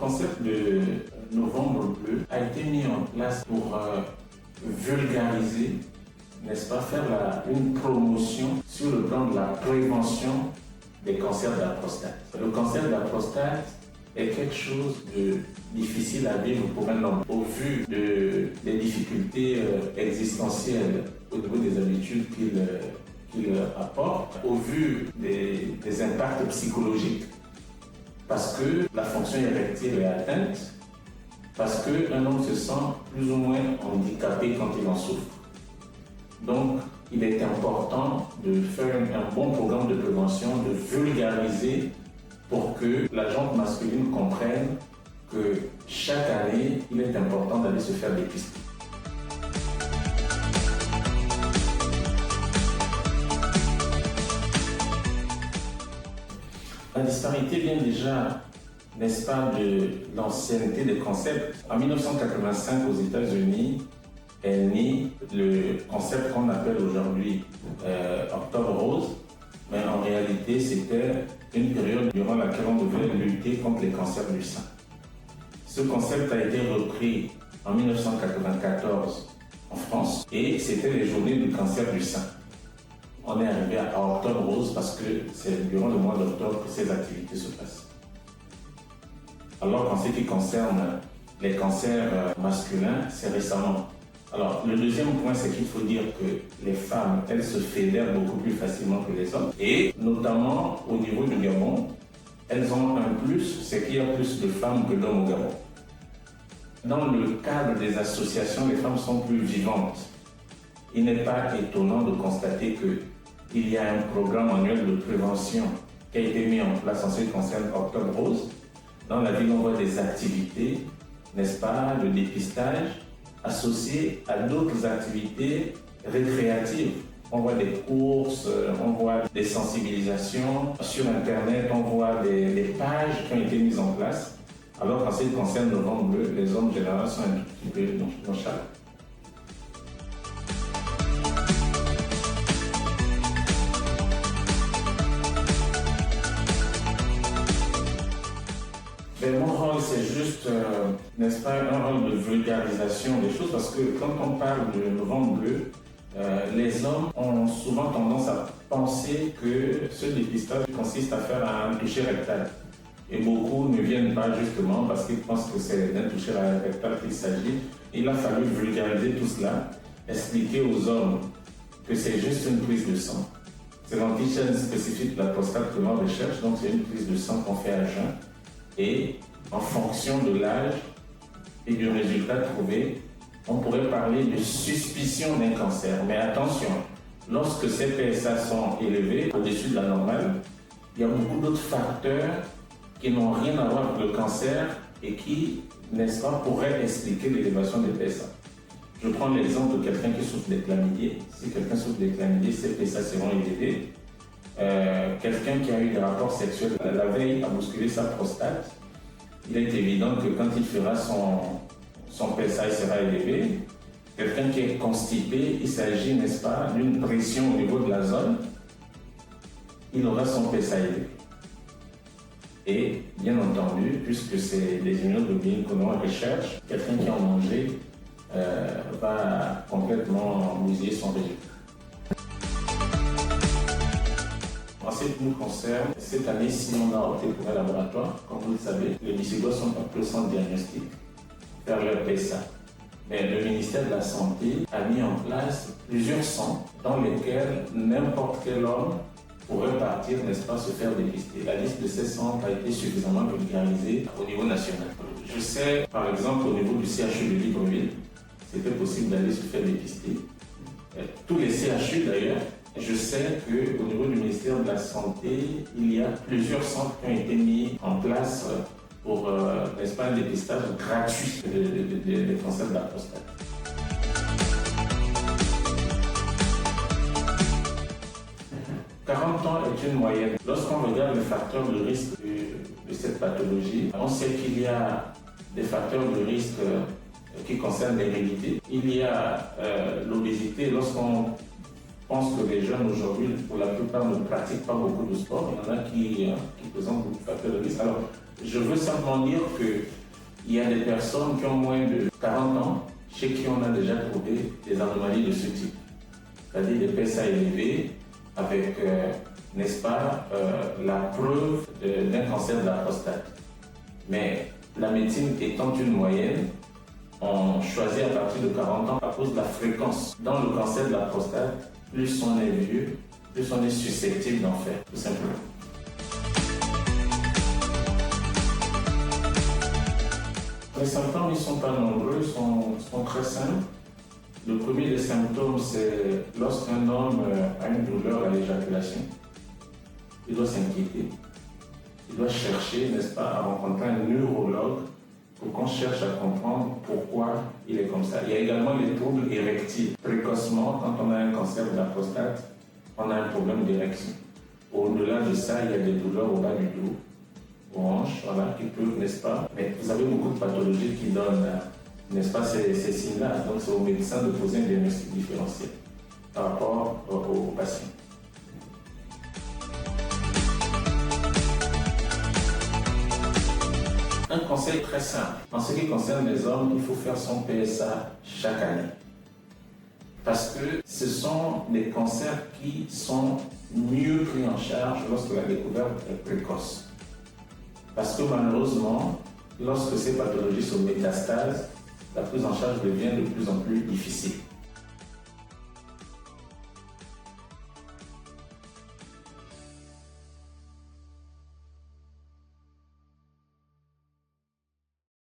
concept de Novembre Bleu a été mis en place pour vulgariser, n'est-ce pas, faire une promotion sur le plan de la prévention des cancers de la prostate. Le cancer de la prostate est quelque chose de difficile à vivre pour un homme au vu des difficultés existentielles au niveau des habitudes qu'il apporte, au vu des impacts psychologiques. Parce que la fonction érectile est atteinte, parce qu'un homme se sent plus ou moins handicapé quand il en souffre. Donc, il est important de faire un bon programme de prévention, de vulgariser pour que la gente masculine comprenne que chaque année, il est important d'aller se faire dépister. La disparité vient déjà, n'est-ce pas, de l'ancienneté des concepts. En 1985, aux États-Unis, est né le concept qu'on appelle aujourd'hui Octobre Rose, mais en réalité, c'était une période durant laquelle on devait lutter contre les cancers du sein. Ce concept a été repris en 1994 en France et c'était les journées du cancer du sein. On est arrivé à Octobre Rose parce que c'est durant le mois d'octobre que ces activités se passent. Alors qu'en ce qui concerne les cancers masculins, c'est récemment. Alors, le deuxième point, c'est qu'il faut dire que les femmes, elles se fédèrent beaucoup plus facilement que les hommes. Et notamment au niveau du Gabon, elles ont un plus, c'est qu'il y a plus de femmes que d'hommes au Gabon. Dans le cadre des associations, les femmes sont plus vivantes. Il n'est pas étonnant de constater qu'il y a un programme annuel de prévention qui a été mis en place en ce qui concerne Octobre Rose. Dans la ville, on voit des activités, n'est-ce pas, de dépistage, associées à d'autres activités récréatives. On voit des courses, on voit des sensibilisations. Sur Internet, on voit des pages qui ont été mises en place. Alors qu'en ce qui concerne Novembre Bleu, les hommes généralement sont un tout petit peu nonchalants. Mais mon rôle, c'est juste, n'est-ce pas, un rôle de vulgarisation des choses, parce que quand on parle de Novembre Bleu, les hommes ont souvent tendance à penser que ce dépistage consiste à faire un toucher rectal. Et beaucoup ne viennent pas justement parce qu'ils pensent que c'est d'un toucher rectal qu'il s'agit. Il a fallu vulgariser tout cela, expliquer aux hommes que c'est juste une prise de sang. C'est l'antigène spécifique de la prostate que l'on recherche, donc c'est une prise de sang qu'on fait à jeun. Et en fonction de l'âge et du résultat trouvé, on pourrait parler de suspicion d'un cancer. Mais attention, lorsque ces PSA sont élevés, au-dessus de la normale, il y a beaucoup d'autres facteurs qui n'ont rien à voir avec le cancer et qui, n'est-ce pas, pourraient expliquer l'élévation des PSA. Je prends l'exemple de quelqu'un qui souffre des chlamydiés. Si quelqu'un souffre des chlamydiés, ses PSA seront élevés. Quelqu'un qui a eu des rapports sexuels la veille a bousculé sa prostate, il est évident que quand il fera son PSA, il sera élevé. Quelqu'un qui est constipé, il s'agit, n'est-ce pas, d'une pression au niveau de la zone, il aura son PSA élevé. Et bien entendu, puisque c'est des immunoglobulines que l'on recherche, quelqu'un qui a mangé va complètement bousiller son résultat. En ce qui nous concerne, cette année, si on a opté pour un laboratoire, comme vous le savez, les Missigois sont appelés sans diagnostic, faire leur PSA. Mais le ministère de la Santé a mis en place plusieurs centres dans lesquels n'importe quel homme pourrait partir, n'est-ce pas, se faire dépister. La liste de ces centres a été suffisamment vulgarisée au niveau national. Je sais, par exemple, au niveau du CHU de Libreville, c'était possible d'aller se faire dépister. Tous les CHU d'ailleurs, je sais qu'au niveau du ministère de la Santé, il y a plusieurs centres qui ont été mis en place pour, n'est-ce pas, un dépistage gratuit des cancers de la prostate. « 40 ans est une moyenne. Lorsqu'on regarde les facteurs de risque de cette pathologie, on sait qu'il y a des facteurs de risque qui concernent l'hérédité. Il y a l'obésité. Lorsqu'on pense que les jeunes aujourd'hui, pour la plupart, ne pratiquent pas beaucoup de sport, il y en a qui présentent beaucoup de facteurs de risque. Alors, Je veux simplement dire qu'il y a des personnes qui ont moins de 40 ans chez qui on a déjà trouvé des anomalies de ce type. C'est-à-dire des PSA élevés avec, n'est-ce pas, la preuve d'un cancer de la prostate. Mais la médecine étant une moyenne, on choisit à partir de 40 ans à cause de la fréquence. Dans le cancer de la prostate, plus on est vieux, plus on est susceptible d'en faire, tout simplement. Les symptômes, ils ne sont pas nombreux, sont très simples. Le premier des symptômes, c'est lorsqu'un homme a une douleur à l'éjaculation, il doit s'inquiéter. Il doit chercher, n'est-ce pas, à rencontrer un neurologue pour qu'on cherche à comprendre pourquoi il est comme ça. Il y a également les troubles érectiles. Précocement, quand on a un cancer de la prostate, on a un problème d'érection. Au-delà de ça, il y a des douleurs au bas du dos, aux hanches, voilà, qui peuvent, n'est-ce pas. Mais vous avez beaucoup de pathologies qui donnent, n'est-ce pas, ces signes-là. Donc c'est au médecin de poser un diagnostic différentiel par rapport aux patients. Un conseil très simple. En ce qui concerne les hommes, il faut faire son PSA chaque année. Parce que ce sont des cancers qui sont mieux pris en charge lorsque la découverte est précoce. Parce que malheureusement, lorsque ces pathologies sont métastases, la prise en charge devient de plus en plus difficile.